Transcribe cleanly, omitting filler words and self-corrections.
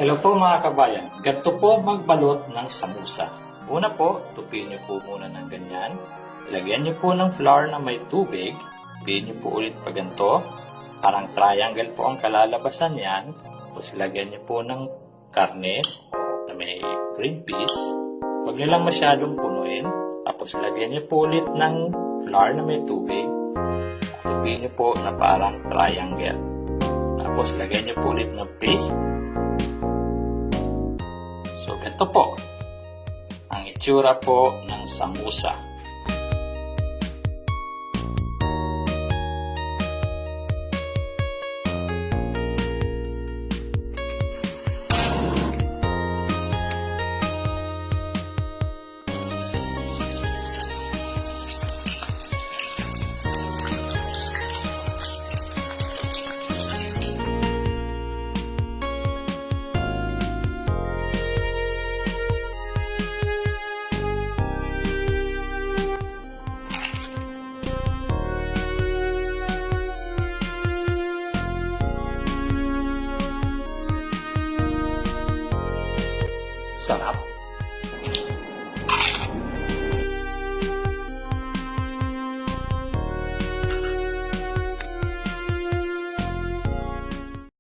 Hello po mga kabayan, ganito po magbalot ng samusa. Una po, tupiin niyo po muna ng ganyan. Lagyan niyo po ng flour na may tubig. Tupiin niyo po ulit pa ganito. Parang triangle po ang kalalabasan yan. Tapos lagyan niyo po ng karne na may green peas. Huwag niyo lang masyadong punuin. Tapos lagyan niyo po ulit ng flour na may tubig. Tupiin niyo po na parang triangle. Tapos lagyan niyo po ulit ng paste. So, ito po ang itsura po ng samusa. Sarap.